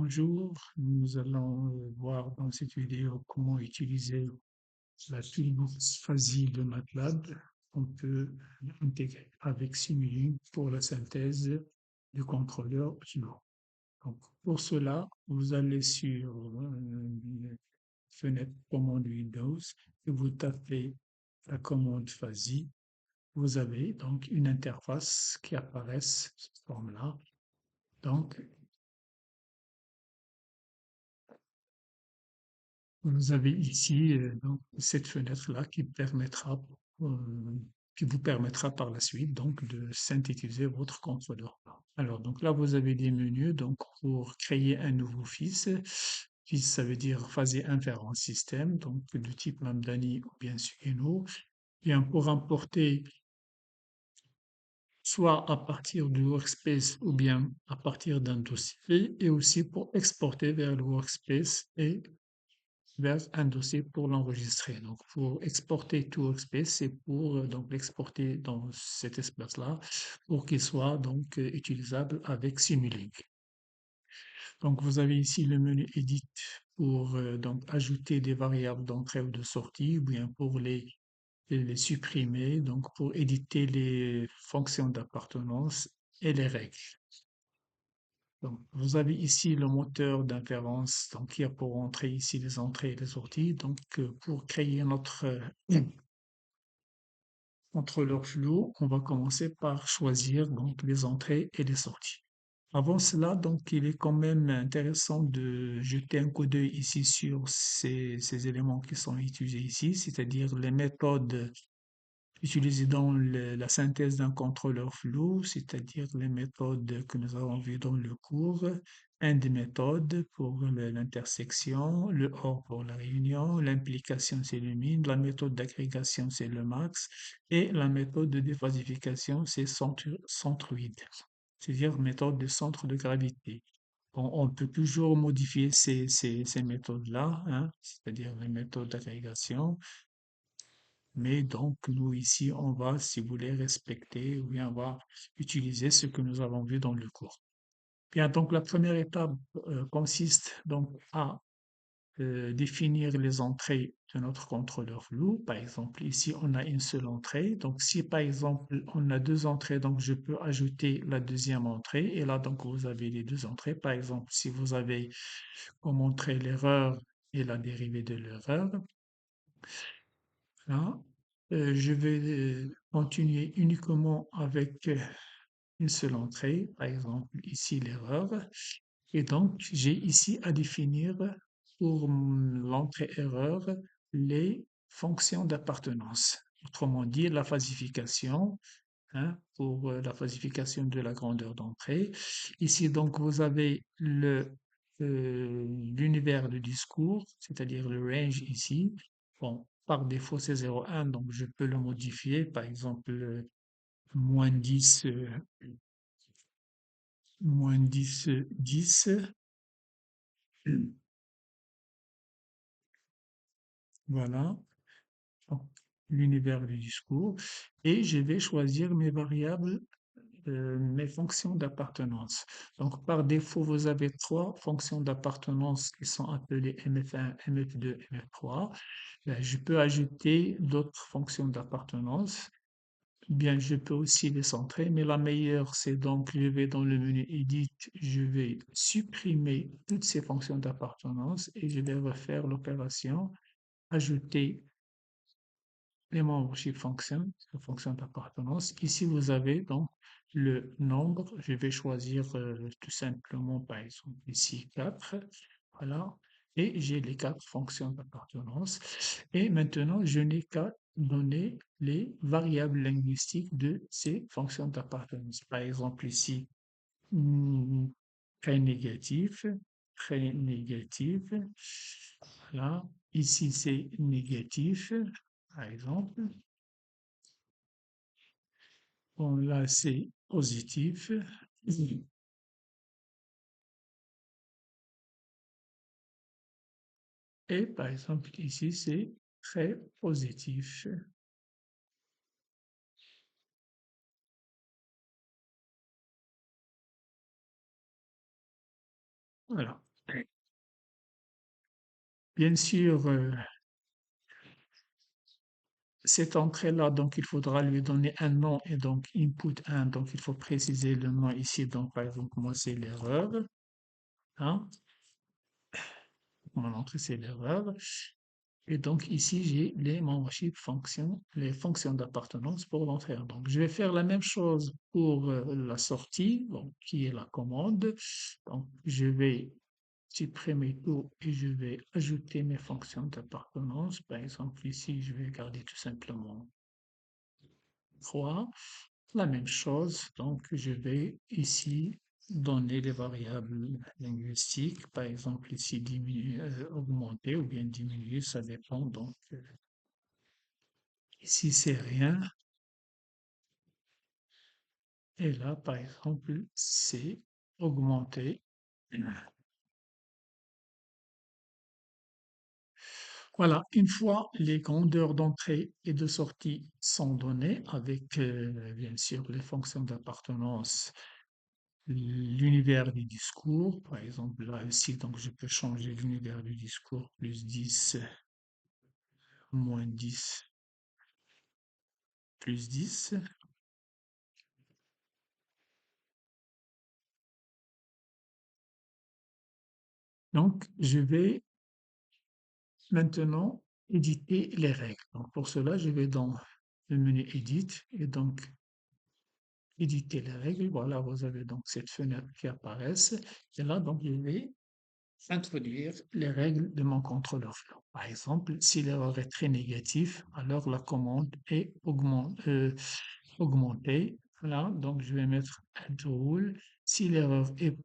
bonjour. Nous allons voir dans cette vidéo comment utiliser la toolbox Fuzzy de MATLAB qu'on peut intégrer avec Simulink pour la synthèse du contrôleur flow. Donc, pour cela, vous allez sur une fenêtre commande Windows et vous tapez la commande Fuzzy. Vous avez donc une interface qui apparaît sous cette forme-là. Donc, vous avez ici donc, cette fenêtre-là qui vous permettra par la suite donc de synthétiser votre contrôleur. Alors donc là vous avez des menus donc pour créer un nouveau fils. Fils ça veut dire phasé inférence système donc du type Lambdani ou bien Sueno. Bien pour importer soit à partir du workspace ou bien à partir d'un dossier et aussi pour exporter vers le workspace et vers un dossier pour l'enregistrer. Donc, pour exporter tout workspace, c'est pour donc l'exporter dans cet espace-là pour qu'il soit donc utilisable avec Simulink. Donc, vous avez ici le menu Edit pour donc ajouter des variables d'entrée ou de sortie, ou bien pour les supprimer, donc pour éditer les fonctions d'appartenance et les règles. Donc, vous avez ici le moteur d'inférence, donc qui a pour entrer ici les entrées et les sorties. Donc, pour créer notre contrôleur flow, on va commencer par choisir donc les entrées et les sorties. Avant cela, donc, il est quand même intéressant de jeter un coup d'œil ici sur ces éléments qui sont utilisés ici, c'est-à-dire les méthodes utilisées dans la synthèse d'un contrôleur flow, c'est-à-dire les méthodes que nous avons vues dans le cours, end méthode pour l'intersection, le or pour la réunion, l'implication c'est le min, la méthode d'agrégation c'est le max, et la méthode de déphasification c'est centroïde, c'est-à-dire méthode de centre de gravité. Bon, on peut toujours modifier ces méthodes-là, hein, c'est-à-dire les méthodes d'agrégation, mais donc, nous ici, on va, si vous voulez, respecter ou bien on va utiliser ce que nous avons vu dans le cours. Bien, donc la première étape consiste donc à définir les entrées de notre contrôleur flou. Par exemple, ici, on a une seule entrée. Donc, si par exemple, on a deux entrées, donc je peux ajouter la deuxième entrée. Et là, donc, vous avez les deux entrées. Par exemple, si vous avez comme entrée l'erreur et la dérivée de l'erreur, là, je vais continuer uniquement avec une seule entrée, par exemple ici l'erreur. Et donc, j'ai ici à définir pour l'entrée erreur les fonctions d'appartenance. Autrement dit, la phasification, hein, pour la phasification de la grandeur d'entrée. Ici, donc, vous avez l'univers de discours, c'est-à-dire le range ici. Bon, par défaut, c'est 0,1, donc je peux le modifier, par exemple, moins 10, moins 10, 10. Voilà, donc, l'univers du discours. Et je vais choisir mes variables mes fonctions d'appartenance. Donc, par défaut, vous avez trois fonctions d'appartenance qui sont appelées MF1, MF2, MF3. Ben, je peux ajouter d'autres fonctions d'appartenance. Bien, je peux aussi les centrer, mais la meilleure, c'est donc, je vais dans le menu Edit, je vais supprimer toutes ces fonctions d'appartenance et je vais refaire l'opération ajouter les membres chez fonction, la fonction d'appartenance. Ici, vous avez donc le nombre. Je vais choisir tout simplement, par exemple, ici 4. Voilà. Et j'ai les quatre fonctions d'appartenance. Et maintenant, je n'ai qu'à donner les variables linguistiques de ces fonctions d'appartenance. Par exemple, ici, hmm, très négatif, très négatif. Voilà. Ici, c'est négatif, par exemple. Bon, là, c'est positif. Et par exemple, ici, c'est très positif. Voilà. Bien sûr, cette entrée-là, donc il faudra lui donner un nom et donc input 1, donc il faut préciser le nom ici. Donc par exemple, moi c'est l'erreur, hein. Mon entrée c'est l'erreur. Et donc ici j'ai les membership fonctions, les fonctions d'appartenance pour l'entrée. Donc je vais faire la même chose pour la sortie, donc qui est la commande. Donc je vais supprimer tout et je vais ajouter mes fonctions d'appartenance. Par exemple ici je vais garder tout simplement 3. La même chose, donc je vais ici donner les variables linguistiques, par exemple ici augmenter ou bien diminuer, ça dépend. Donc ici c'est rien, et là par exemple c'est augmenter. Voilà, une fois les grandeurs d'entrée et de sortie sont données avec bien sûr les fonctions d'appartenance, l'univers du discours, par exemple, là aussi, donc je peux changer l'univers du discours, +10, -10, +10. Donc, je vais maintenant éditer les règles. Donc, pour cela, je vais dans le menu Edit et donc éditer les règles. Voilà, vous avez donc cette fenêtre qui apparaît. Et là, donc, je vais introduire les règles de mon contrôleur flow. Par exemple, si l'erreur est très négative, alors la commande est augmentée. Là, donc je vais mettre add rule. Si l'erreur est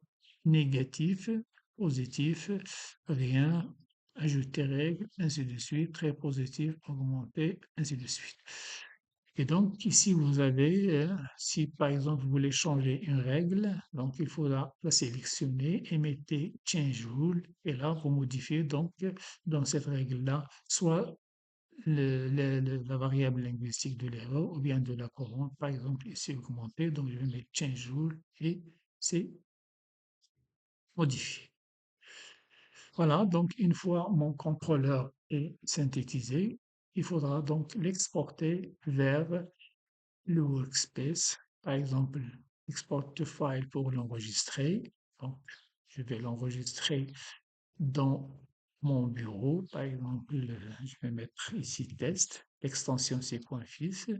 négative, positive, rien, ajouter règle, ainsi de suite, très positif, augmenter, ainsi de suite. Et donc, ici, vous avez, si par exemple vous voulez changer une règle, donc il faudra la sélectionner et mettez Change Rule. Et là, vous modifiez donc dans cette règle-là, soit la variable linguistique de l'erreur ou bien de la commande. Par exemple, ici, augmenter, donc je vais mettre Change Rule et c'est modifié. Voilà, donc une fois mon contrôleur est synthétisé, il faudra donc l'exporter vers le workspace, par exemple, export to file pour l'enregistrer. Donc, je vais l'enregistrer dans mon bureau. Par exemple, je vais mettre ici test, extension c.fils.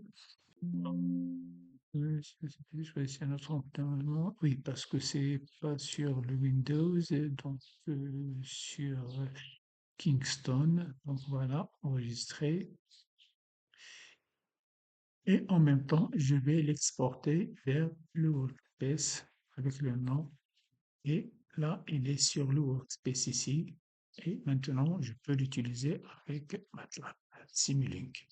Je choisir un autre environnement. Oui, parce que c'est pas sur le Windows, donc sur Kingston. Donc voilà, enregistrer. Et en même temps, je vais l'exporter vers le workspace avec le nom. Et là, il est sur le workspace ici. Et maintenant, je peux l'utiliser avec MATLAB Simulink.